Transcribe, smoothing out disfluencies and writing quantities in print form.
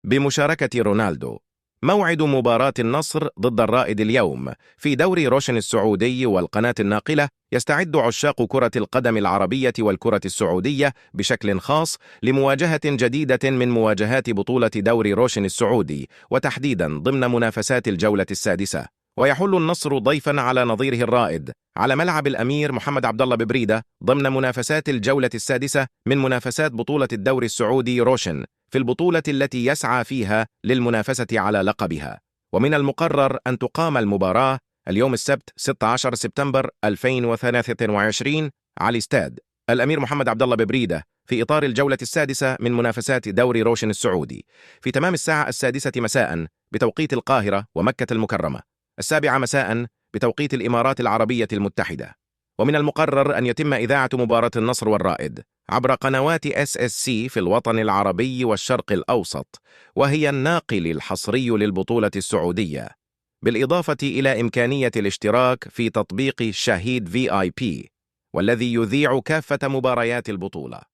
بمشاركة رونالدو. موعد مباراة النصر ضد الرائد اليوم في دوري روشن السعودي والقناة الناقلة. يستعد عشاق كرة القدم العربية والكرة السعودية بشكل خاص لمواجهة جديدة من مواجهات بطولة دوري روشن السعودي، وتحديدا ضمن منافسات الجولة السادسة. ويحل النصر ضيفا على نظيره الرائد على ملعب الأمير محمد عبد الله ببريدة ضمن منافسات الجولة السادسة من منافسات بطولة الدوري السعودي روشن، في البطولة التي يسعى فيها للمنافسة على لقبها. ومن المقرر أن تقام المباراة اليوم السبت 16 سبتمبر 2023 على استاد الأمير محمد عبد الله ببريدة في إطار الجولة السادسة من منافسات دوري روشن السعودي، في تمام الساعة 6 مساء بتوقيت القاهرة ومكة المكرمة، 7 مساء بتوقيت الإمارات العربية المتحدة. ومن المقرر أن يتم إذاعة مباراة النصر والرائد عبر قنوات SSC في الوطن العربي والشرق الأوسط، وهي الناقل الحصري للبطولة السعودية، بالإضافة إلى إمكانية الاشتراك في تطبيق شاهيد VIP، والذي يذيع كافة مباريات البطولة.